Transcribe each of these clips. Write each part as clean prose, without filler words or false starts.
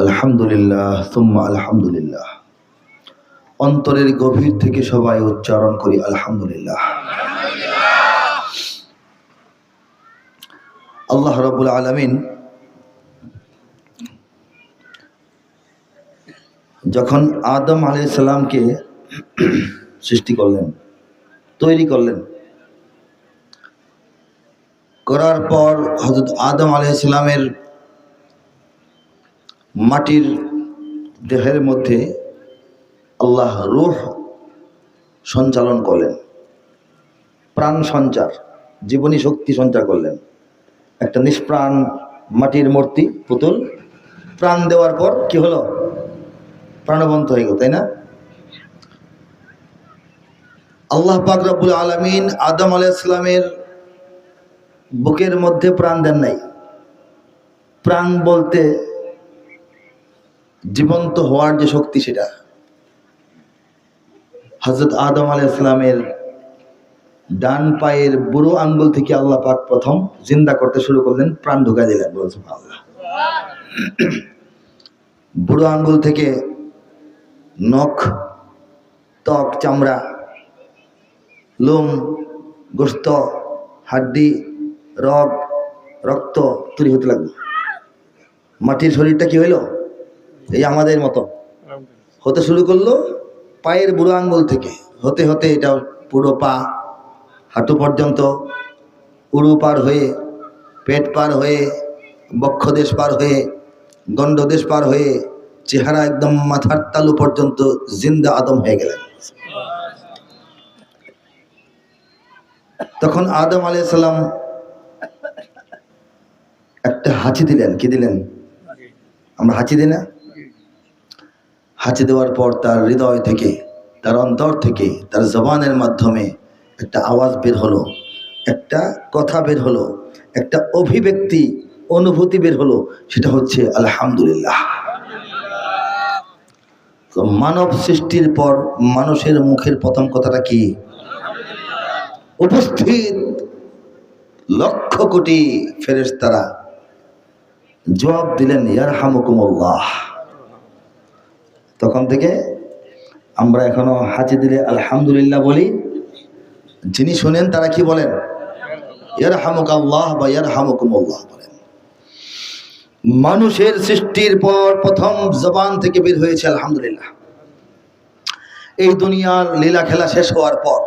আলহামদুলিল্লাহ সুম্মা আলহামদুলিল্লাহ। অন্তরের গভীর থেকে সবাই উচ্চারণ করি আলহামদুলিল্লাহ। আল্লাহ রাব্বুল আলামিন যখন আদম আলাইহিস সালামকে সৃষ্টি করলেন, তৈরি করলেন, করার পর হযরত আদম আলাইহিস সালামের মাটির দেহের মধ্যে আল্লাহ রূহ সঞ্চালন করলেন, প্রাণ সঞ্চার, জীবনী শক্তি সঞ্চার করলেন। একটা নিষ্প্রাণ মাটির মূর্তি, পুতুল, প্রাণ দেওয়ার পর কি হলো? প্রাণবন্ত হয়ে গেল, তাই না? আল্লাহ পাক রব্বুল আলামিন আদম আলাইহিস সালামের বুকের মধ্যে প্রাণ দেন নাই। প্রাণ বলতে জীবন্ত হওয়ার যে শক্তি, সেটা হযরত আদম আলাইহিস সালামের ডান পায়ের বুড়ো আঙ্গুল থেকে আল্লাহ পাক প্রথম জিন্দা করতে শুরু করলেন, প্রাণ ঢুকাই দিলেন। বলুন সুবহানাল্লাহ। বুড়ো আঙ্গুল থেকে নখ, ত্বক, চামড়া, লোম, গোশত, হাড্ডি, রগ, রক্ত তৈরি হতে লাগলো। মাটির শরীরটা কি হইল? এই আমাদের মতো হতে শুরু করলো পায়ের বুড়ো আঙ্গুল থেকে। হতে হতে এটা পুরো পা, হাঁটু পর্যন্ত, উরু পার হয়ে, পেট পার হয়ে, বক্ষদেশ পার হয়ে, গণ্ডদেশ পার হয়ে, চেহারা একদম মাথার তালু পর্যন্ত জিন্দা আদম হয়ে গেলেন। তখন আদম আলাইহিস সালাম একটা হাঁচি দিলেন। কি দিলেন? আমরা হাঁচি দিই না? হাঁচি দেওয়ার পর তার হৃদয় থেকে, তার অন্তর থেকে, তার জবানের মাধ্যমে একটা আওয়াজ বের হলো, একটা কথা বের হলো, একটা অভিব্যক্তি, অনুভূতি বের হলো। সেটা হচ্ছে আলহামদুলিল্লাহ। তো মানব সৃষ্টির পর মানুষের মুখের প্রথম কথাটা কি? উপস্থিত লক্ষ কোটি ফেরেশতারা জবাব দিলেন ইয়ারহামুকুমুল্লাহ। তখন থেকে আমরা এখনো হাঁচি দিলে আলহামদুলিল্লাহ বলি। যিনি শুনেন তারা কি বলেন? ইয়ারহামুকাল্লাহ বা ইয়ারহামুকুমুল্লাহ বলেন। মানুষের সৃষ্টির পর প্রথম জবান থেকে বের হয়েছে আলহামদুলিল্লাহ। এই দুনিয়ার লীলা খেলা শেষ হওয়ার পর,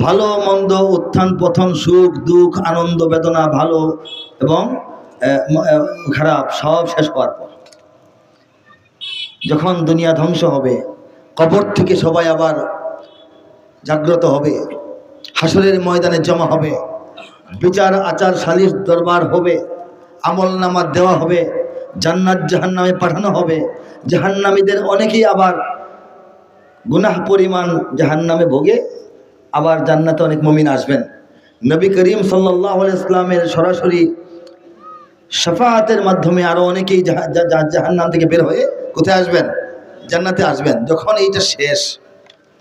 ভালো মন্দ, উত্থান পতন, সুখ দুঃখ, আনন্দ বেদনা, ভালো এবং খারাপ সব শেষ হওয়ার পর, যখন দুনিয়া ধ্বংস হবে, কবর থেকে সবাই আবার জাগ্রত হবে, হাসরের ময়দানে জমা হবে, বিচার আচার সালিশ দরবার হবে, আমল নামা দেওয়া হবে, জান্নাত জাহান্নামে পাঠানো হবে। জাহান্নামীদের অনেকেই আবার গুনাহ পরিমাণ জাহান্নামে ভোগে, আবার জান্নাতে অনেক মুমিন আসবেন। নবী করিম সাল্লাল্লাহু আলাইহি ওয়াসাল্লামের সরাসরি শাফাআতের মাধ্যমে আরো অনেকেই জাহান্নাম থেকে বের হয়ে কোথায় আসবেন? জান্নাতে আসবেন। যখন এইটা শেষ,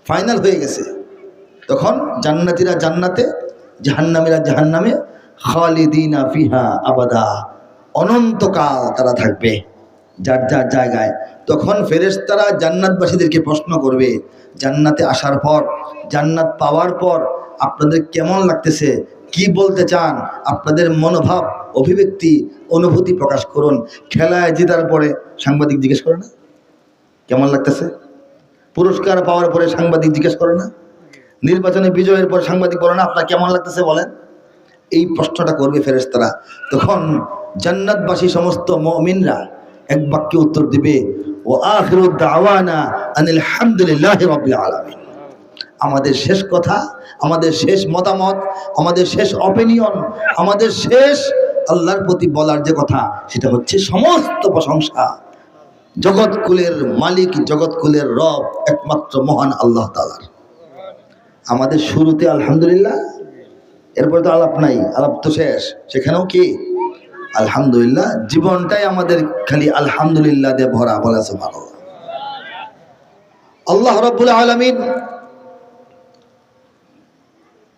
ফাইনাল হয়ে গেছে, তখন জান্নাতীরা জান্নাতে, জাহান্নামীরা জাহান্নামে, খালিদিনা ফিহা আবাদা, অনন্তকাল তারা থাকবে যার যার জায়গায়। তখন ফেরেশতারা জান্নাতবাসীদেরকে প্রশ্ন করবে, জান্নাতে আসার পর, জান্নাত পাওয়ার পর আপনাদের কেমন লাগতেছে, কি বলতে চান, আপনাদের মনোভাব, অভিব্যক্তি, অনুভূতি প্রকাশ করুন। খেলায় জেতার পরে সাংবাদিক জিজ্ঞেস করে না কেমন লাগতেছে? পুরস্কার পাওয়ার পরে সাংবাদিক জিজ্ঞেস করে না? নির্বাচনে বিজয়ের পর সাংবাদিক বলে না আপনার কেমন লাগতেছে বলেন? এই প্রশ্নটা করবে ফেরেশতারা। তখন জান্নাতবাসী সমস্ত মুমিনরা এক বাক্যে উত্তর দিবে, ওয়া আখিরু দাওয়ানা আনিল হামদুলিল্লাহি রাব্বিল আলামিন। আমাদের শেষ কথা, আমাদের শেষ মতামত, আমাদের শেষ অপিনিয়ন, আমাদের শেষ আল্লাহর প্রতি বলার যে কথা, সেটা হচ্ছে সমস্ত প্রশংসা জগৎকুলের মালিক, জগৎকুলের রব, একমাত্র মহান আল্লাহ তাআলার। আমাদের শুরুতে আলহামদুলিল্লাহ, এরপরে তো আলাপ নাই, আলাপ তো শেষ, সেখানেও কি আলহামদুলিল্লাহ। জীবনটাই আমাদের খালি আলহামদুলিল্লাহ দিয়ে ভরা। বলা সুবহানাল্লাহ। আল্লাহ রাব্বুল আলামিন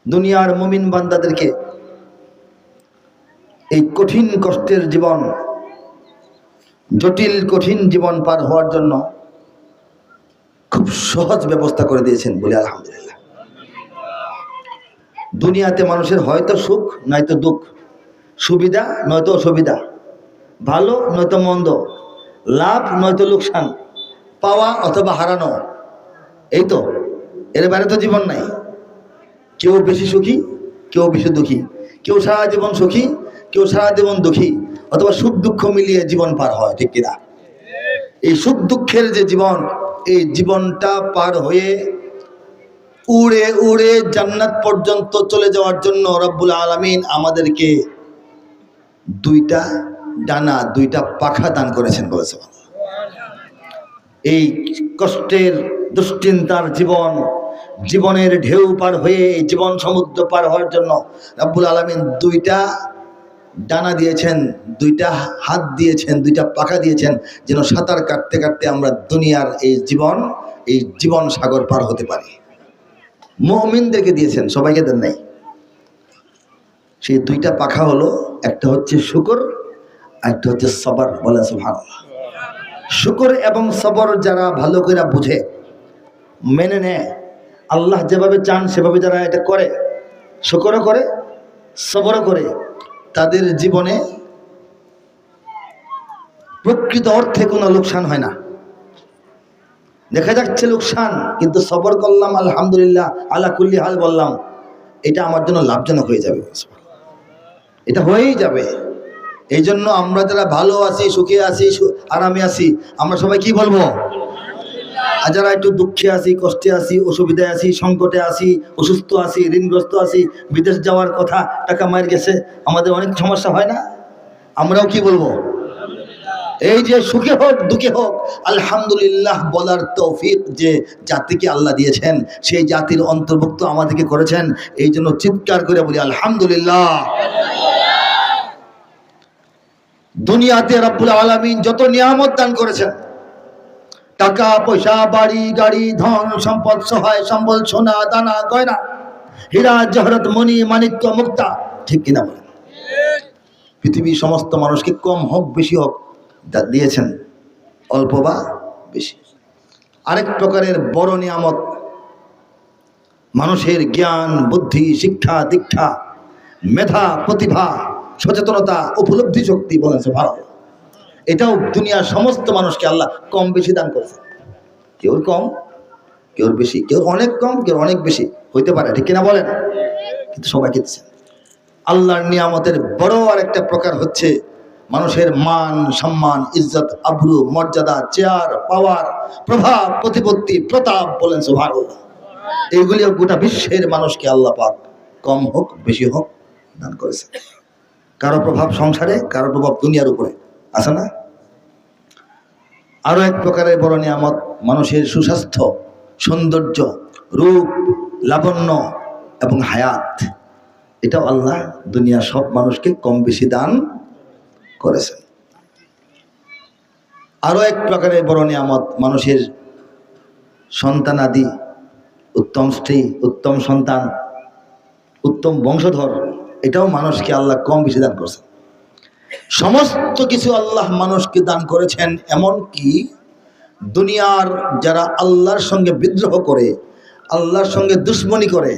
দুনিয়ার মুমিন বান্দাদেরকে এই কঠিন কষ্টের জীবন জটিল কঠিন জীবন পার হওয়ার জন্য খুব সহজ ব্যবস্থা করে দিয়েছেন বলে আলহামদুলিল্লাহ। দুনিয়াতে মানুষের হয়তো সুখ নয়তো দুঃখ, সুবিধা নয়তো অসুবিধা, ভালো নয়তো মন্দ, লাভ নয়তো লোকসান, পাওয়া অথবা হারানো, এই তো, এর বাইরে তো জীবন নাই। কেউ বেশি সুখী, কেউ বেশি দুঃখী, কেউ সারা জীবন সুখী, কেউ সারা জীবন দুঃখী, অথবা সুখ দুঃখ মিলিয়ে জীবন পার হয়, ঠিক কিনা? এই সুখ দুঃখের যে জীবন, এই জীবনটা পার হয়ে উড়ে উড়ে জান্নাত পর্যন্ত চলে যাওয়ার জন্য রব্বুল আলামিন আমাদেরকে দুইটা ডানা, দুইটা পাখা দান করেছেন বলেছে। এই কষ্টের দুশ্চিন্তার জীবন, জীবনের ঢেউ পার হয়ে এই জীবন সমুদ্র পার হওয়ার জন্য রব্বুল আলামিন দুইটা ডানা দিয়েছেন, দুইটা হাত দিয়েছেন, দুইটা পাখা দিয়েছেন, যেন সাঁতার কাটতে কাটতে আমরা দুনিয়ার এই জীবন সাগর পার হতে পারি। মুমিনদেরকে দিয়েছেন, সবাইকে দেন নাই। সেই দুইটা পাখা হলো, একটা হচ্ছে শুকর, একটা হচ্ছে সবর। বলে সুবহানাল্লাহ। শুকর এবং সবর যারা ভালো করে বুঝে, মেনে নেয়, আল্লাহ যেভাবে চান সেভাবে যারা এটা করে, শুকরও করে সবরও করে, তাদের জীবনে প্রকৃত অর্থে কোনো লোকসান হয় না। দেখা যাচ্ছে লোকসান, কিন্তু সবর করলাম, আলহামদুলিল্লাহ আলা কুল্লি হাল বললাম, এটা আমার জন্য লাভজনক হয়ে যাবে, এটা হয়েই যাবে। এই জন্য আমরা যারা ভালো আছি, সুখে আছি, আরামে আছি, আমরা সবাই কি বলবো? আর যারা একটু দুঃখে আছি, কষ্টে আছি, অসুবিধায় আছি, সংকটে আছি, অসুস্থ আছি, ঋণগ্রস্ত আছি, বিদেশ যাওয়ার কথা, টাকা মার গেছে, আমাদের অনেক সমস্যা হয় না? আমরাও কি বলবো? এই যে সুখে হোক দুঃখে হোক আলহামদুলিল্লাহ বলার তৌফিক যে জাতিকে আল্লাহ দিয়েছেন, সেই জাতির অন্তর্ভুক্ত আমাদেরকে করেছেন। এই জন্য চিৎকার করে বলি আলহামদুলিল্লাহ। দুনিয়াতে রব্বুল আলামিন যত নিয়ামত দান করেছেন, টাকা পয়সা, বাড়ি গাড়ি, ধন সম্পদ, সহায় সম্বল, সোনা দানা গয়না, হীরা জহরত, মণি মাণিক্য মুক্তা, ঠিক কিনা বলেন? পৃথিবীর সমস্ত মানুষকে কম হোক বেশি হোক দিয়েছেন, অল্প বা বেশি। আরেক প্রকারের বড় নিয়ামত মানুষের জ্ঞান, বুদ্ধি, শিক্ষা, দীক্ষা, মেধা, প্রতিভা, সচেতনতা, উপলব্ধি শক্তি। বলেছে ভারত, এটাও দুনিয়ার সমস্ত মানুষকে আল্লাহ কম বেশি দান করেছে। কেউ কম, কেউ বেশি, কেউ অনেক কম, কেউ অনেক বেশি হইতে পারে, ঠিক কিনা বলেন? কিন্তু সবাইকে দিচ্ছেন। আল্লাহর নিয়ামতের বড় আরেকটা প্রকার হচ্ছে মানুষের মান সম্মান, ইজ্জত, আবরু, মর্যাদা, চেয়ার, পাওয়ার, প্রভাব, প্রতিপত্তি, প্রতাপ। বলেন সুবহানাল্লাহ। এইগুলিও গোটা বিশ্বের মানুষকে আল্লাহ পাক কম হোক বেশি হোক দান করেছে। কারো প্রভাব সংসারে, কারো প্রভাব দুনিয়ার উপরে আছে না? আরো এক প্রকারের বড় নিয়ামত মানুষের সুস্বাস্থ্য, সৌন্দর্য, রূপ, লাবণ্য এবং হায়াত। এটাও আল্লাহ দুনিয়ার সব মানুষকে কম বেশি দান করেছেন। আরো এক প্রকারের বড় নিয়ামত মানুষের সন্তানাদি, উত্তম স্ত্রী, উত্তম সন্তান, উত্তম বংশধর, এটাও মানুষকে আল্লাহ কম বেশি দান করেছেন। সমস্ত কিছু আল্লাহ মানুষকে দান করেছেন। এমন কি দুনিয়ার যারা আল্লাহর সঙ্গে বিদ্রোহ করে, আল্লাহর সঙ্গে দুশ্মনী করে,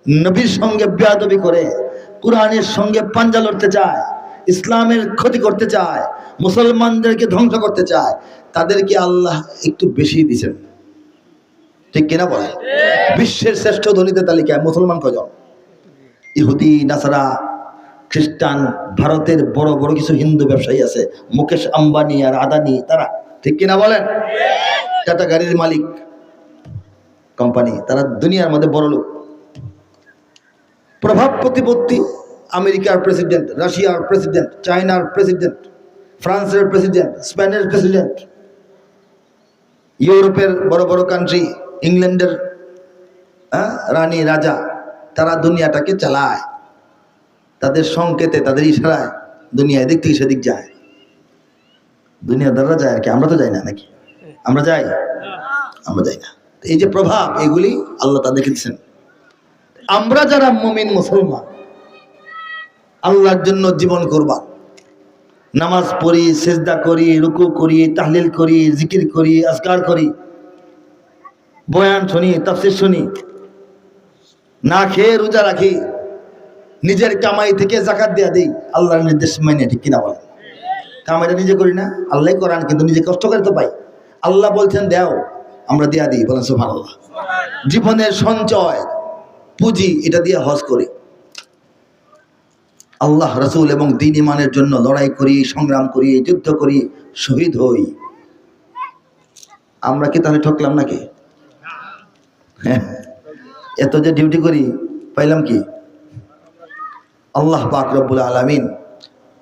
নবীর সঙ্গে বেয়াদবি করে, কোরআনের সঙ্গে পাঞ্জা লড়তে চায়, ইসলামের ক্ষতি করতে চায়, মুসলমানদেরকে ধ্বংস করতে চায়, তাদেরকে আল্লাহ একটু বেশি দিয়েছেন, ঠিক কিনা বলে? বিশ্বের শ্রেষ্ঠ ধনীদের তালিকায় মুসলমান কজন? ইহুদি, নাসারা, খ্রিস্টান, ভারতের বড় বড় কিছু হিন্দু ব্যবসায়ী আছে, মুকেশ আম্বানি আর আদানি, তারা, ঠিক কিনা বলেন? টাটা গাড়ির মালিক কোম্পানি, তারা দুনিয়ার মধ্যে বড় লোক। প্রভাব প্রতিপত্তি, আমেরিকার প্রেসিডেন্ট, রাশিয়ার প্রেসিডেন্ট, চায়নার প্রেসিডেন্ট, ফ্রান্সের প্রেসিডেন্ট, স্পেনের প্রেসিডেন্ট, ইউরোপের বড় বড় কান্ট্রি, ইংল্যান্ডের রানী রাজা, তারা দুনিয়াটাকে চালায়। তাদের সংকেতে, তাদের ইশারায় দুনিয়া এদিক থেকে সেদিক যায়। দুনিয়াদাররা যায় আর কি, আমরা তো যাই না নাকি? আমরা যাই? আমরা যাই না। এই যে প্রভাব, এগুলি আল্লাহ তাদেরকে দিচ্ছেন। আমরা যারা মুমিন মুসলমান, আল্লাহর জন্য জীবন কুরবান, নামাজ পড়ি, সেজদা করি, রুকু করি, তাহলিল করি, জিকির করি, আজকার করি, বয়ান শুনি, তাফসীর শুনি, না খেয়ে রোজা রাখি, নিজের কামাই থেকে যাকাত দেয়া দিই আল্লাহর নির্দেশ মেনে, ঠিক কিনা বলেন? কামাইটা নিজে করি না, আল্লাহ করান, কিন্তু নিজে কষ্ট করে তো পাই। আল্লাহ বলছেন দেও, আমরা দেয়া দিই, বলেন সুবহানাল্লাহ। জীবনের সঞ্চয় পুঁজি এটা দিয়ে হজ করি, আল্লাহ রাসূল এবং দ্বীন ইমানের জন্য লড়াই করি, সংগ্রাম করি, যুদ্ধ করি, শহীদ হই। আমরা কি তাহলে ঠকলাম নাকি? হ্যাঁ, এত যে ডিউটি করি পাইলাম কি? আল্লাহ পাক রব্বুল আলামিন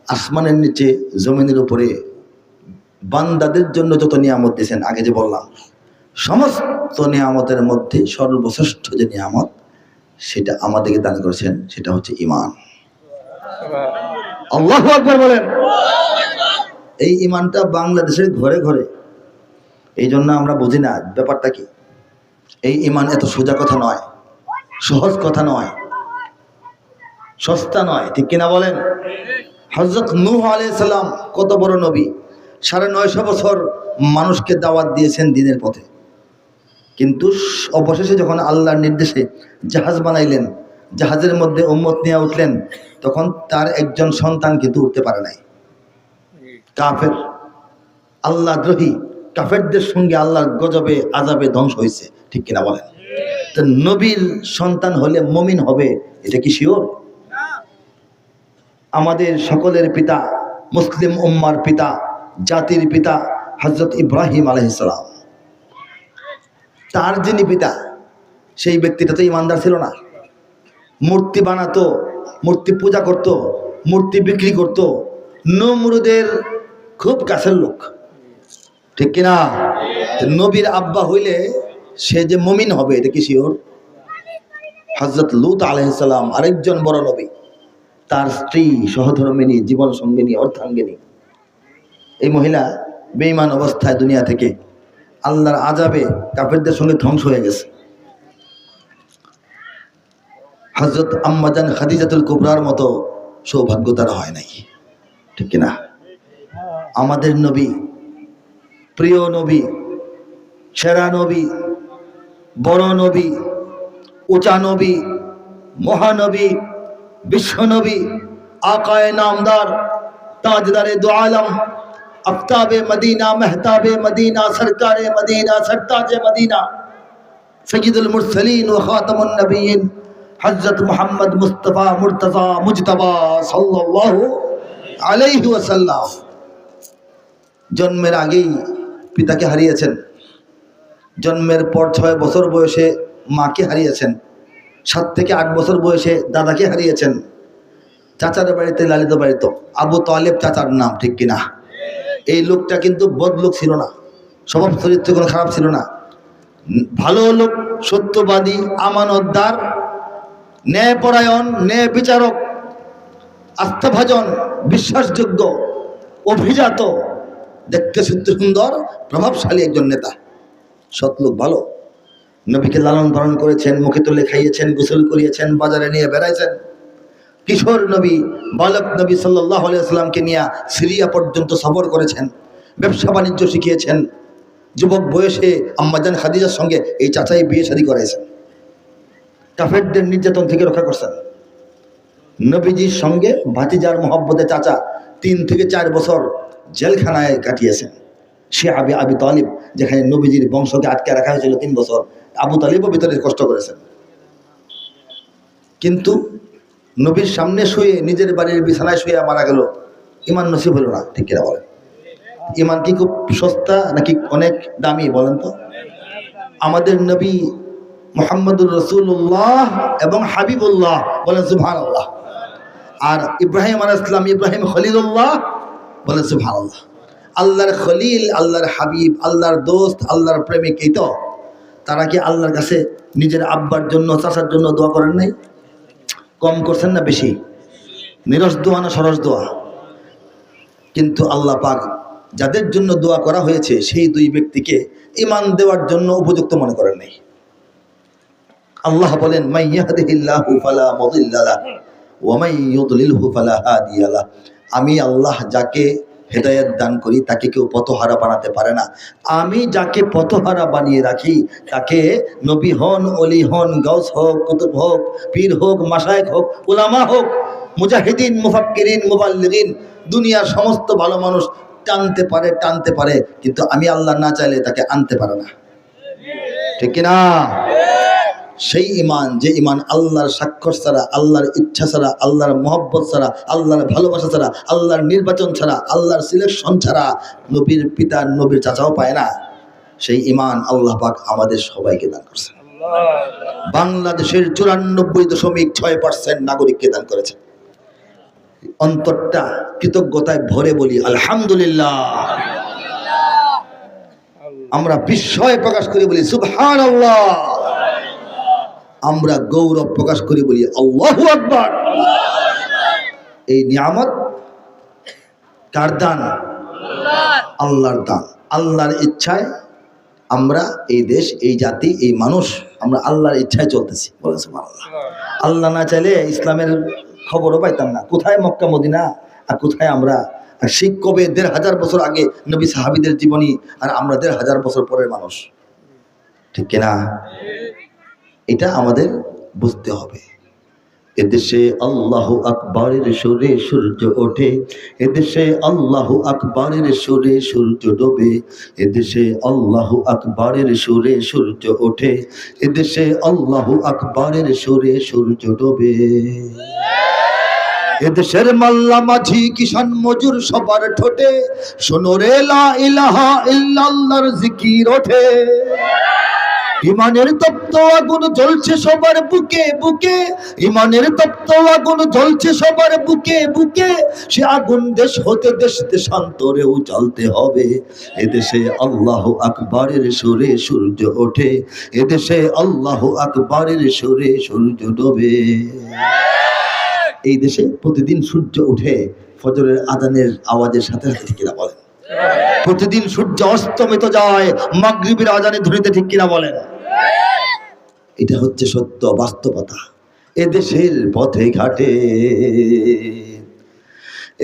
আসমানের নিচে জমিনের উপরে বান্দাদের জন্য যত নিয়ামত দিয়েছেন, আগে যে বললাম, সমস্ত নিয়ামতের মধ্যে সর্বশ্রেষ্ঠ যে নিয়ামত সেটা আমাদেরকে দান করেছেন, সেটা হচ্ছে ঈমান। আল্লাহু আকবার বলেন। এই ঈমানটা বাংলাদেশের ঘরে ঘরে, এই জন্য আমরা বুঝি না ব্যাপারটা কি। এই ঈমান এত সোজা কথা নয়, সহজ কথা নয়, সস্তা নয়, ঠিক কিনা বলেন? হযরত নূহ আলাইহিস সালাম কত বড় নবী, ৯৫০ বছর মানুষকে দাওয়াত দিয়েছেন দ্বীনের পথে, কিন্তু অবশেষে যখন আল্লাহর নির্দেশে জাহাজ বানাইলেন, জাহাজের মধ্যে উম্মত নিয়ে উঠলেন, তখন তার একজন সন্তান কিন্তু উঠতে পারে নাই। কাফের, আল্লাহ দ্রোহী কাফেরদের সঙ্গে আল্লাহর গজবে আযাবে ধ্বংস হয়েছে, ঠিক কিনা বলেন? তো নবীর সন্তান হলে মুমিন হবে, এটা কি শিওর? আমাদের সকলের পিতা, মুসলিম উম্মার পিতা, জাতির পিতা হযরত ইব্রাহিম আলাইহিস সালাম, তার যিনি পিতা, সেই ব্যক্তিটা তো ইমানদার ছিল না। মূর্তি বানাতো, মূর্তি পূজা করত, মূর্তি বিক্রি করত, নমরুদের খুব কাছের লোক, ঠিক কিনা? নবীর আব্বা হইলে সে যে মুমিন হবে, এটা কি শিওর? হযরত লূত আলাইহিস সালাম আরেকজন বড় নবী, তার স্ত্রী, সহধর্মিণী, জীবন সঙ্গিনী, অর্ধাঙ্গিনী, এই মহিলা বেঈমান অবস্থায় দুনিয়া থেকে আল্লাহর আযাবে কাফেরদের সঙ্গে ধ্বংস হয়ে গেছে। হযরত আম্মাজান খাদিজাতুল কুবরার মতো সৌভাগ্য তার হয় নাই, ঠিক কিনা? আমাদের নবী, প্রিয় নবী, সেরা নবী, বড় নবী, উঁচা নবী, মহানবী, বিশ্বনবী, আকায়ে নামদার, তাজদারে দু আলম, আফতাবে মদিনা, মেহতাবে মদিনা, সরকারে মদিনা, সরতাজে মদিনা, সৈয়দুল মুরসলিন ও খাতামুন নবিয়্যিন হযরত মুহাম্মদ মুস্তাফা মুর্তজা মুজতবা সাল্লাল্লাহু আলাইহি ওয়াসাল্লাম জন্মের আগেই পিতাকে হারিয়েছেন, জন্মের পর 6 বছর বয়সে মাকে হারিয়েছেন, 7 থেকে 8 বছর বয়সে দাদাকে হারিয়েছেন, চাচার বাড়িতে লালিত বাড়িতে। আবু তালেব চাচার নাম, ঠিক কিনা? এই লোকটা কিন্তু বদলোক ছিল না, স্বভাব চরিত্র কোনো খারাপ ছিল না, ভালো লোক, সত্যবাদী, আমানতদার, ন্যায়পরায়ণ, ন্যায় বিচারক, আস্থাভাজন, বিশ্বাসযোগ্য, অভিজাত, দেখতে সুন্দর, প্রভাবশালী একজন নেতা, সৎলোক, ভালো। নবীকে লালন পালন করেছেন, মুখে তুলে খাইয়েছেন, গোসল করিয়েছেন, বাজারে নিয়ে বেড়াইছেন। কিশোর নবী, বালক নবী সাল্লাল্লাহু আলাইহি ওয়াসাল্লামকে নিয়ে সিরিয়া পর্যন্ত সফর করেছেন, ব্যবসা বাণিজ্য শিখিয়েছেন। যুবক বয়সে আম্মাজান খাদিজার সঙ্গে এই চাচাই বিয়ে শাদী করেছেন, কাফেরদের নির্যাতন থেকে রক্ষা করছেন। নবীজির সঙ্গে ভাতিজার মহব্বতে চাচা 3 থেকে 4 বছর জেলখানায় কাটিয়েছেন। সে আবি তালিব, যেখানে নবীজির বংশকে আটকে রাখা হয়েছিল 3 বছর, আবু তালিবও ভিতরে কষ্ট করেছেন। কিন্তু নবীর সামনে শুয়ে, নিজের বাড়ির বিছানায় শুয়ে মারা গেল, ইমান নসিব হলো না, ঠিক কিনা বলেন? ইমান কি খুব সস্তা নাকি অনেক দামি বলেন তো? আমাদের নবী মুহাম্মদুর রাসূলুল্লাহ এবং হাবিবুল্লাহ, বলেন সুবহানাল্লাহ। আর ইব্রাহিম আলাইহিস সালাম, ইব্রাহিম খলিলুল্লাহ, বলেন সুবহানাল্লাহ। আল্লাহর খলিল, আল্লাহর হাবিব, আল্লাহর দোস্ত, আল্লাহর প্রেমিক, এই তো তারা কি আল্লাহর কাছে নিজের আব্বার জন্য, চাচার জন্য দোয়া করেন নাই? কম করছেন না বেশি? নিরস দোয়া না সরস দোয়া? কিন্তু আল্লাহ পাক যাদের জন্য দোয়া করা হয়েছে, সেই 2 ব্যক্তিকে ঈমান দেওয়ার জন্য উপযুক্ত মনে করেন নাই। আল্লাহ বলেন, মাই ইয়াহদিহিল্লাহু ফালা মুদিল্লা লাহু ওয়া মাই ইউদ্লিলহু ফালা হাদিয়া লাহু। আমি আল্লাহ যাকে হেদায়েত দান করি তাকে কেউ পথহারা বানাতে পারে না। আমি যাকে পথহারা বানিয়ে রাখি তাকে নবী হন, অলি হন, গাউস হোক, কুতুব হোক, পীর হোক, মাশায়েখ হোক, উলামা হোক, মুজাহিদিন, মুফাক্কিরিন, মুবাল্লিগিন, দুনিয়ার সমস্ত ভালো মানুষ টানতে পারে, কিন্তু আমি আল্লাহ না চাইলে তাকে আনতে পারে না। ঠিক কিনা? সেই ঈমান, যে ঈমান আল্লাহর স্বাক্ষর ছাড়া, আল্লাহর ইচ্ছা ছাড়া, আল্লাহর মহব্বত ছাড়া, আল্লাহর ভালোবাসা ছাড়া, আল্লাহর নির্বাচন ছাড়া, আল্লাহর সিলেকশন ছাড়া নবীর পিতা, নবীর চাচাও পায় না, সেই ঈমান আল্লাহ পাক আমাদের সবাইকে দান করেছেন। বাংলাদেশের 94.6% নাগরিককে দান করেছেন। অন্তরটা কৃতজ্ঞতায় ভরে বলি আলহামদুলিল্লাহ। আমরা বিস্ময় প্রকাশ করে বলি সুবহানাল্লাহ। আমরা গৌরব প্রকাশ করি বলি আল্লাহু আকবার। এই নিয়ামত কার দান? আল্লাহর দান। আল্লাহর ইচ্ছায় আমরা এই দেশ, এই জাতি, এই মানুষ, আমরা আল্লাহর ইচ্ছায় চলতেছি। বলেন সুবহানাল্লাহ। আল্লাহ না চাইলে ইসলামের খবরও পাইতাম না। কোথায় মক্কা মদিনা আর কোথায় আমরা। আর শিখ কবে ১,৫০০ বছর আগে নবী সাহাবীদের জীবনী, আর আমরা ১,৫০০ বছর পরের মানুষ। ঠিক কিনা? এটা আমাদের বুঝতে হবে। এদেশে আল্লাহু আকবারের সুরে সূর্য ওঠে, এদেশে আল্লাহু আকবারের সুরে সূর্য ডোবে, এদেশে আল্লাহু আকবারের সুরে সূর্য ওঠে, এদেশে আল্লাহু আকবারের সুরে সূর্য ডোবে। এদেশের মাল্লা মাঝি কিষান মজুর সবার ঠোঁটে শোনো রে লা ইলাহা ইল্লাল্লাহর জিকির ওঠে। ইমানের তপ্ত আগুন জ্বলছে সবার বুকে বুকে, ইমানের তপ্ত আগুন জ্বলছে সবার বুকে বুকে, সে আগুন দেশ হতে দেশ দেশান্তরেও জ্বলতে হবে। এদেশে আল্লাহু আকবারের সুরে সূর্য ওঠে, এদেশে আল্লাহু আকবারের সুরে সূর্য ডোবে। এই দেশে প্রতিদিন সূর্য উঠে ফজরের আজানের আওয়াজের সাথে সাথে, ঠিক কিনা বলেন? প্রতিদিন সূর্য অস্তমিত যায় মাগরিবের আজানে ধ্বনিতে, ঠিক কিনা বলেন? এটা হচ্ছে সত্য বাস্তবতা। এদেশের পথে ঘাটে,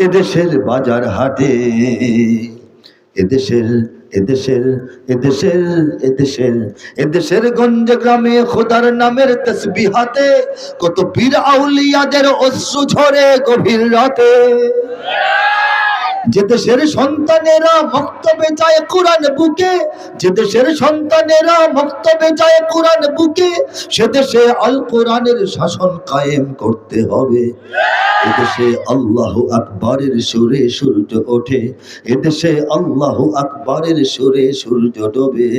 এদেশের বাজার হাটে, এদেশের এদেশের এদেশের এদেশের এদেশের গঞ্জ গ্রামে খোদার নামের তসবিহাতে কত পীর আউলিয়াদের অশ্রু ঝরে গভীর রাতে। যে দেশের সন্তানেরা মক্তবে যায় কোরআন বুকে, যে দেশের সন্তানেরা মক্তবে যায় কোরআন বুকে, সে দেশে আল কোরআনের শাসন কায়েম করতে হবে। এদেশে আল্লাহু আকবারের সুরে সূর্য ওঠে, এদেশে আল্লাহু আকবারের সুরে সূর্য ডোবে।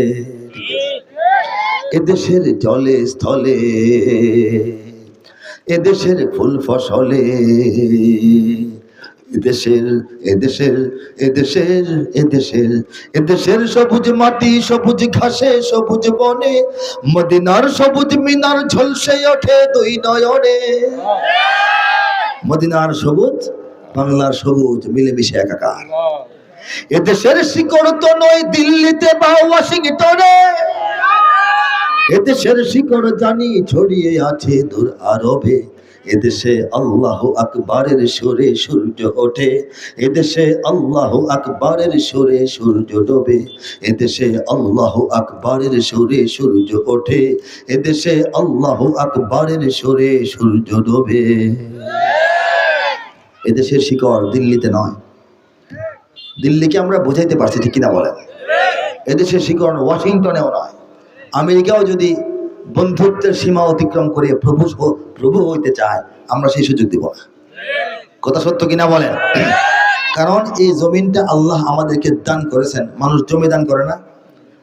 এদেশের জলে স্থলে, এদেশের ফুল ফসলে, এদেশের এদেশের এদেশের এদেশের এদেশের সবুজ মাটি, সবুজ ঘাসে, সবুজ বনে, মদিনার সবুজ মিনার ঝলসে ওঠে দুই নয়নে। মদিনার সবুজ, বাংলার সবুজ মিলেমিশে একাকার। এদেশের শিকড় তো নয় দিল্লিতে বা ওয়াশিংটনে, এদেশের শিকড় জানি ছড়িয়ে আছে দূর আরবে। এদেশে আল্লাহু আকবারের সুরে সূর্য ওঠে, এদেশে আল্লাহু আকবারের সুরে সূর্য ডোবে। এদেশে আল্লাহু আকবারের সুরে সূর্য ওঠে, এদেশে আল্লাহু আকবারের সুরে সূর্য ডোবে। এদেশের শিকড় দিল্লিতে নয়। দিল্লিকে আমরা বোঝাইতে পারছি, ঠিক কিনা বলেন? এদেশের শিকড় ওয়াশিংটনেও নয়। আমেরিকাও যদি বন্ধুত্বের সীমা অতিক্রম করে প্রভু হইতে চায়, আমরা সেই সুযোগ দিব না। কথা সত্য কিনা বলেন? কারণ এই জমিনটা আল্লাহ আমাদেরকে দান করেছেন। মানুষ জমি দান করে না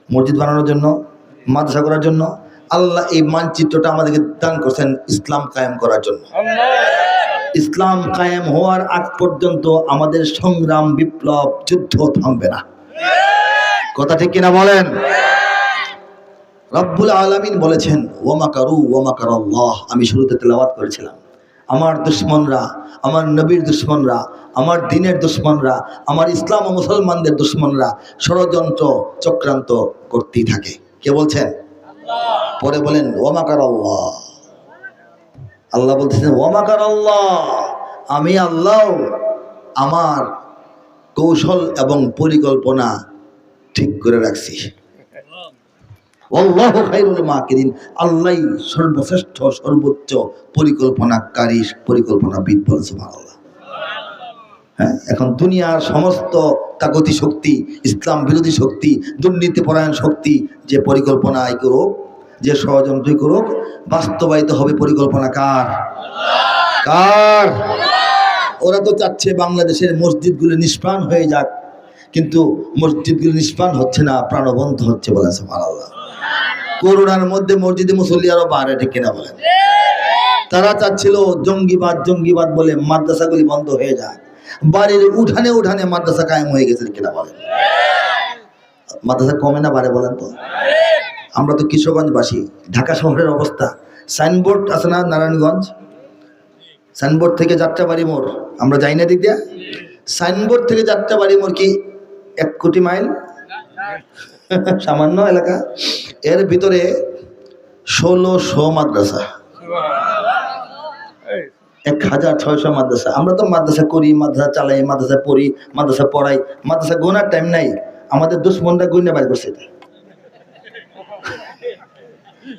মসজিদ বানানোর জন্য, মাদ্রাসা করার জন্য। আল্লাহ এই মানচিত্রটা আমাদেরকে দান করেছেন ইসলাম কায়েম করার জন্য। ইসলাম কায়েম হওয়ার আগ পর্যন্ত আমাদের সংগ্রাম, বিপ্লব, যুদ্ধ থামবে না। কথা ঠিক কিনা বলেন? রব্বুল আলামিন বলেছেন ওয়ামাকারু ওয়ামাকারাল্লাহ। আমি শুরুতে তেলাওয়াত করেছিলাম, আমার দুশমনরা, আমার নবীর দুশমনরা, আমার দ্বীনের দুশমনরা, আমার ইসলাম ও মুসলমানদের দুশমনরা ষড়যন্ত্র চক্রান্ত করতেই থাকে। কে বলছেন? পরে বলেন ওয়ামাকারাল্লাহ। আল্লাহ বলতেছেন ওয়ামাকারাল্লাহ, আমি আল্লাহ আমার কৌশল এবং পরিকল্পনা ঠিক করে রাখছি। আল্লাহু খায়রুল মাকিরিন, আল্লাহই সর্বশ্রেষ্ঠ সর্বোচ্চ পরিকল্পনাকারী পরিকল্পনাবিদ বলে সুবহানাল্লাহ। হ্যাঁ, এখন দুনিয়ার সমস্ত তাগতি শক্তি, ইসলাম বিরোধী শক্তি, দুর্নীতিপরায়ণ শক্তি যে পরিকল্পনাই করুক, যে ষড়যন্ত্রই করুক, বাস্তবায়িত হবে পরিকল্পনা কার? কার? ওরা তো চাচ্ছে বাংলাদেশের মসজিদগুলো নিষ্প্রাণ হয়ে যাক, কিন্তু মসজিদগুলো নিষ্প্রাণ হচ্ছে না, প্রাণবন্ত হচ্ছে বলেন সুবহানাল্লাহ। করোনার মধ্যে মসজিদে মুসল্লি আরো বাড়ে, ঠিক কিনা বলেন? তারা চাচ্ছিল জঙ্গিবাদ বলে মাদ্রাসাগুলি বন্ধ হয়ে যায়, বাড়ির উঠানে উঠানে মাদ্রাসা কায়েম হয়ে গেছে, কিনা বলেন? মাদ্রাসা কমে না বাড়ে বলেন তো? আমরা তো কিশোরগঞ্জবাসী, ঢাকা শহরের অবস্থা, সাইনবোর্ড আছে না নারায়ণগঞ্জ, সাইনবোর্ড থেকে যাত্রাবাড়ি মোড়, আমরা যাই না দিক দিয়া? সাইনবোর্ড থেকে যাত্রাবাড়ি মোড় কি 1 কোটি মাইল? সামান্য এলাকা। এর ভিতরে 1600 মাদ্রাসা, 1600 মাদ্রাসা। আমরা তো মাদ্রাসা করি, মাদ্রাসা চালাই, মাদ্রাসা পড়ি, মাদ্রাসা পড়াই, মাদ্রাসা গোনার টাইম নাই। আমাদের দুশ্মনরা গুইনা বাইর করছে, এটা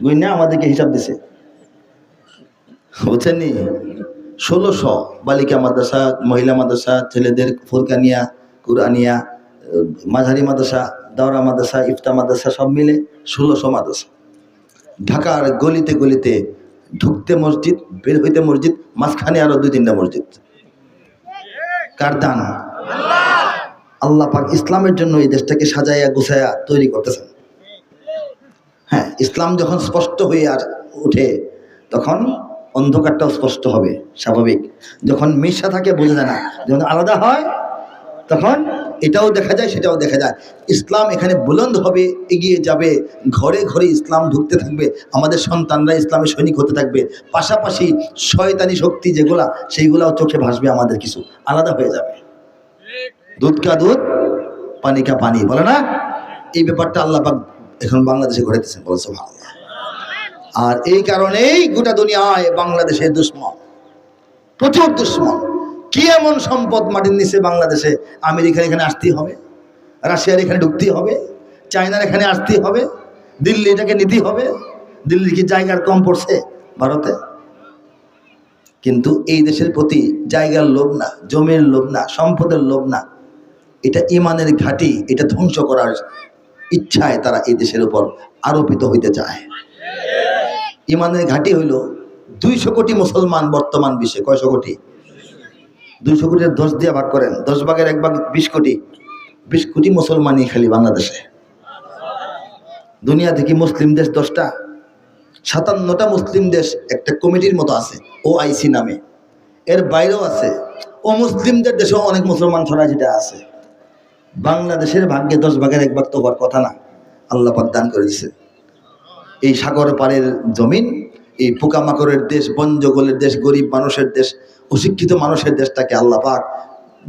গুইনা আমাদেরকে হিসাব দিছে, বুঝছেন নি? 1600 বালিকা মাদ্রাসা, মহিলা মাদ্রাসা, ছেলেদের ফুরকানিয়া, কুরআনিয়া, মাঝারি মাদ্রাসা, দাওরা মাদ্রাসা, ইফতা মাদ্রাসা, সব মিলে 1600 মাদ্রাসা। ঢাকার গলিতে গলিতে ঢুকতে মসজিদ, বের হইতে মসজিদ, মাঝখানে আরো 2-3টা মসজিদ। কার দান? আল্লাহ পাক ইসলামের জন্য এই দেশটাকে সাজাইয়া গুছাইয়া তৈরি করতেছেন। হ্যাঁ, ইসলাম যখন স্পষ্ট হয়ে ওঠে তখন অন্ধকারটাও স্পষ্ট হবে, স্বাভাবিক। যখন মিশা থাকে বোঝা যায় না, যখন আলাদা হয় তখন এটাও দেখা যায় সেটাও দেখা যায়। ইসলাম এখানে বুলন্দ হবে, এগিয়ে যাবে, ঘরে ঘরে ইসলাম ঢুকতে থাকবে, আমাদের সন্তানরা ইসলামের সৈনিক হতে থাকবে। পাশাপাশি শয়তানি শক্তি যেগুলা, সেইগুলাও চোখে ভাসবে, আমাদের কিছু আলাদা হয়ে যাবে। দুধ কা দুধ, পানি কা পানি বলে না? এই ব্যাপারটা আল্লাহ পাক এখন বাংলাদেশে ঘটাইতেছেন, বলে সুবহানাল্লাহ। আর এই কারণেই গোটা দুনিয়ায় বাংলাদেশের দুশ্মন, প্রচুর দুশ্মন। কি এমন সম্পদ মাটির নিচে বাংলাদেশে? আমেরিকার এখানে আসতেই হবে, রাশিয়ার এখানে ঢুকতেই হবে, চায়নার এখানে আসতেই হবে, দিল্লি এটাকে নিতেই হবে। দিল্লির কি জায়গার কম পড়ছে ভারতে? কিন্তু এই দেশের প্রতি জায়গার লোভ না, জমির লোভ না, সম্পদের লোভ না, এটা ইমানের ঘাঁটি, এটা ধ্বংস করার ইচ্ছায় তারা এই দেশের উপর আরোপিত হইতে চায়। ইমানের ঘাঁটি হইল 200 কোটি মুসলমান বর্তমান বিশ্বে। কয়শো কোটি? 200 কোটির 10 দিয়ে ভাগ করেন, 10 ভাগের 1 ভাগ 20 কোটি। 20 কোটি মুসলমানই খালি বাংলাদেশে। দুনিয়া থেকে মুসলিম দেশ 10টা, 57টা মুসলিম দেশ একটা কমিটির মতো আছে, OIC নামে। এর বাইরেও আছে, ও মুসলিমদের দেশেও অনেক মুসলমান ছড়ায় যেটা আছে। বাংলাদেশের ভাগ্যে 10 ভাগের 1 ভাগ তো হওয়ার কথা না, আল্লাহ পাক দান করে দিয়েছে। এই সাগর পাড়ের জমিন, এই পোকামাকড়ের দেশ, বন জঙ্গলের দেশ, গরিব মানুষের দেশ, অশিক্ষিত মানুষের দেশটাকে আল্লাহ পাক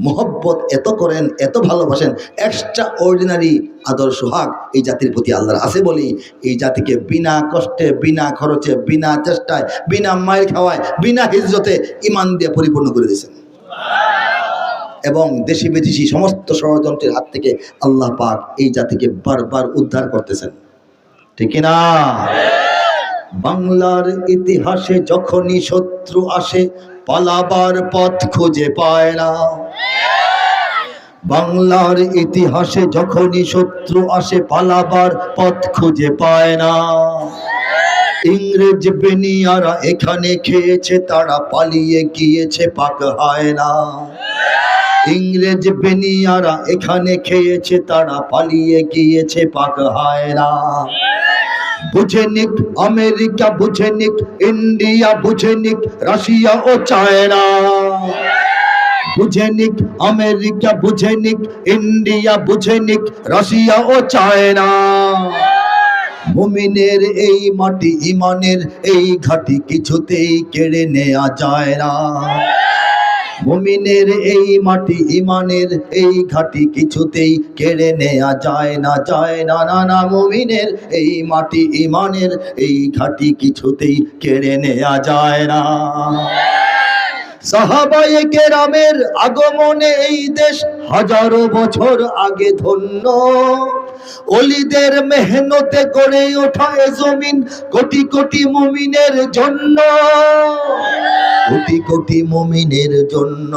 মোহব্বত এত করেন, এত ভালোবাসেন। এক্সট্রা অর্ডিনারি আদর সোহাগ এই জাতির প্রতি আল্লাহর আছে বলেই এই জাতিকে বিনা কষ্টে, বিনা খরচে, বিনা চেষ্টায়, বিনা মায়ের খাওয়ায়, বিনা হিজরতে ইমান দিয়ে পরিপূর্ণ করে দিয়েছেন। এবং দেশি বিদেশি সমস্ত ষড়যন্ত্রের হাত থেকে আল্লাহ পাক এই জাতিকে বারবার উদ্ধার করতেছেন, ঠিক না? বাংলার ইতিহাসে যখনই শত্রু আসে, পালাবার পথ খুঁজে পায় না। বাংলার ইতিহাসে যখনই শত্রু আসে, পালাবার পথ খুঁজে পায় না। ইংরেজ বেনিয়ারা এখানে খেয়েছে, তারা পালিয়ে গিয়েছে পাক হয় না। ইংরেজ বেনিয়ারা এখানে খেয়েছে, তারা পালিয়ে গিয়েছে পাক হয় না। বুঝে নিক আমেরিকা, বুঝে নিক ইন্ডিয়া, বুঝে নিক রাশিয়া ও চায়না। বুঝে নিক আমেরিকা, বুঝে নিক ইন্ডিয়া, বুঝে নিক রাশিয়া ও চায়না। মুমিনের এই মাটি, ইমানের এই ঘাটি কিছুতেই কেড়ে নেওয়া যায় না। মুমিনের এই মাটি, ইমানের এই ঘাটি কিছুতেই কেড়ে নেওয়া যায় না, যায় না, না না। মুমিনের এই মাটি, ইমানের এই ঘাটি কিছুতেই কেড়ে নেওয়া যায় না। সাহাবায়ে কেরামের আগমনে এই দেশ হাজারো বছর আগে ধন্য। ওলিদের মেহনতে গড়ে ওঠা এ জমিন কোটি কোটি মুমিনের জন্য, কোটি কোটি মুমিনের জন্য।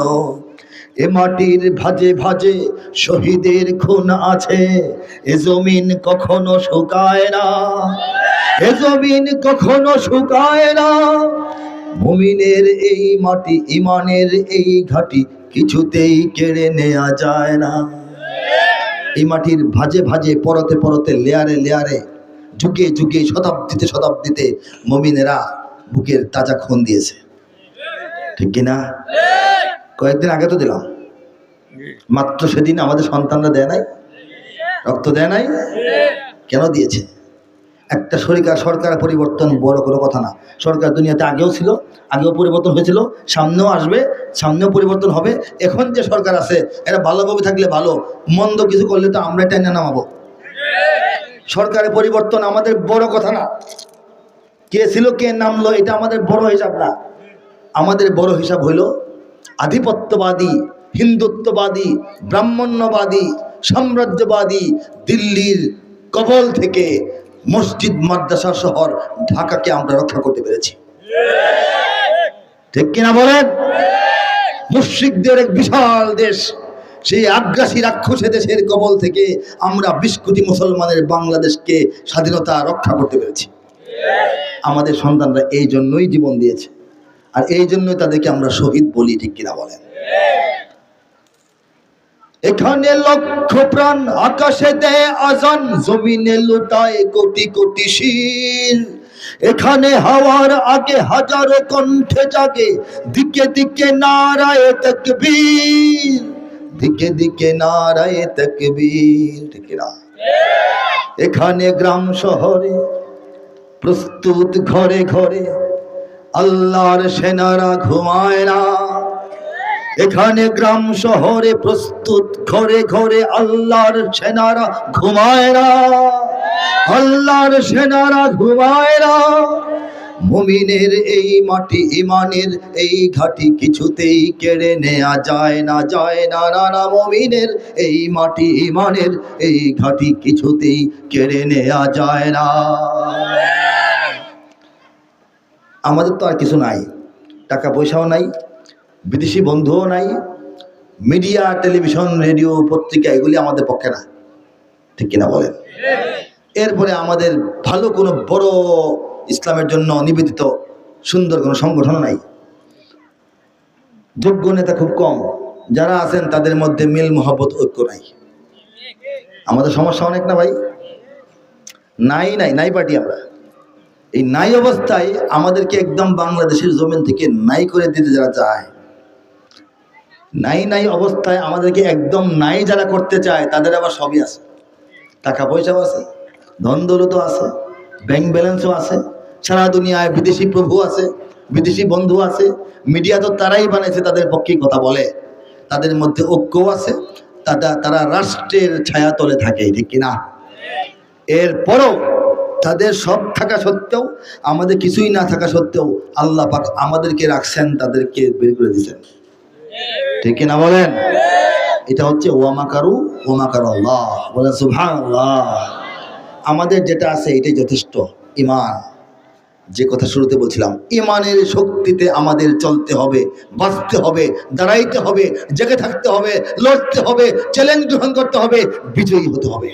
এ মাটির ভাজে ভাজে শহীদের খুন আছে, এ জমিন কখনো শুকায় না, এ জমিন কখনো শুকায় না। মুমিনের এই মাটি, ইমানের এই ঘাটি কিছুতেই কেড়ে নেওয়া যায় না। এই মাটির ভাজে ভাজে পরতে পরতে লেয়ারে লেয়ারে যুগে যুগে শতাব্দীতে শতাব্দীতে মুমিনেরা বুকের তাজা খুন দিয়েছে, ঠিক কিনা? কয়েকদিন আগে তো দিলাম, মাত্র সেদিন আমাদের সন্তানরা দেয় নাই, রক্ত দেয় নাই। কেন দিয়েছে? একটা সরকার পরিবর্তন বড় কোনো কথা না। সরকার দুনিয়াতে আগেও ছিল, আগেও পরিবর্তন হয়েছিল, সামনেও আসবে, সামনেও পরিবর্তন হবে। এখন যে সরকার আছে এরা ভালোভাবে থাকলে ভালো, মন্দ কিছু করলে তো আমরা টেনে নামাবো। সরকারের পরিবর্তন আমাদের বড় কথা না, কে ছিল কে নামলো এটা আমাদের বড় হিসাব না। আমাদের বড় হিসাব হইল আধিপত্যবাদী, হিন্দুত্ববাদী, ব্রাহ্মণ্যবাদী, সাম্রাজ্যবাদী দিল্লির কবল থেকে মসজিদ মাদ্রাসা শহর ঢাকাকে আমরা রক্ষা করতে পেরেছি, ঠিক কিনা বলেন? মুশরিকদের এক বিশাল দেশ, সেই আগ্রাসী রাক্ষসী দেশের কবল থেকে আমরা 20 কোটি মুসলমানের বাংলাদেশকে স্বাধীনতা রক্ষা করতে পেরেছি। আমাদের সন্তানরা এই জন্যই জীবন দিয়েছে, আর এই জন্যই তাদেরকে আমরা শহীদ বলি, ঠিক কিনা বলেন? এখানে লক্ষ প্রাণ আকাশে দেয় আজান, জমিনে লুটায় কোটি কোটি শির। এখানে হাওয়ার আগে হাজারো কণ্ঠে জাগে, দিকে দিকে নারায়ে তাকবীর, দিকে দিকে নারায়ে তাকবীর, ঠিক না? এখানে গ্রাম শহরে প্রস্তুত ঘরে ঘরে আল্লাহর সেনারা ঘুমায় না। এখানে গ্রাম শহরে প্রস্তুত ঘরে ঘরে আল্লাহর সেনারা ঘুমায় না, আল্লাহর সেনারা ঘুমায় না। মুমিনের এই মাটি, ইমানের এই ঘাটি কিছুতেই কেড়ে নেওয়া যায় না, যায় না, না না। মুমিনের এই মাটি, ইমানের এই ঘাটি কিছুতেই কেড়ে নেওয়া যায় না। আমাদের তো আর কিছু নাই, টাকা পয়সাও নাই, বিদেশি বন্ধুও নাই, মিডিয়া, টেলিভিশন, রেডিও, পত্রিকা এগুলি আমাদের পক্ষে না, ঠিক কিনা বলেন? এরপরে আমাদের ভালো কোনো বড় ইসলামের জন্য নিবেদিত সুন্দর কোনো সংগঠন নাই, যোগ্য নেতা খুব কম, যারা আছেন তাদের মধ্যে মিল মহব্বত ঐক্য নাই। আমাদের সমস্যা অনেক না ভাই, নাই নাই নাই পার্টি। আমরা এই নাই অবস্থায় আমাদেরকে একদম বাংলাদেশের জমিন থেকে নাই করে দিতে যারা চায়, নাই নাই অবস্থায় আমাদেরকে একদম নাই যারা করতে চায়, তাদের আবার সবই আছে, টাকা পয়সাও আছে, ধন দৌলতও আছে, ব্যাংক ব্যালেন্সও আছে, সারা দুনিয়ায় বিদেশি প্রভু আছে, বিদেশি বন্ধু আছে, মিডিয়া তো তারাই বানাইছে, তাদের পক্ষেই কথা বলে, তাদের মধ্যে ঐক্যও আছে, তারা রাষ্ট্রের ছায়া তলে থাকে, ঠিক কিনা? এরপরও তাদের সব থাকা সত্ত্বেও, আমাদের কিছুই না থাকা সত্ত্বেও আল্লাহ পাক আমাদেরকে রাখছেন, তাদেরকে বের করে দিয়েছেন, ঠিক কিনা বলেন? এটা হচ্ছে ওয়ামাকারু ওয়ামাকার আল্লাহ, বলে সুবহানাল্লাহ। আমাদের যেটা আছে এটাই যথেষ্ট। ইমান, যে কথা শুরুতে বলছিলাম, ইমানের শক্তিতে আমাদের চলতে হবে, বাঁচতে হবে, দাঁড়াইতে হবে, জেগে থাকতে হবে, লড়তে হবে, চ্যালেঞ্জ গ্রহণ করতে হবে, বিজয়ী হতে হবে।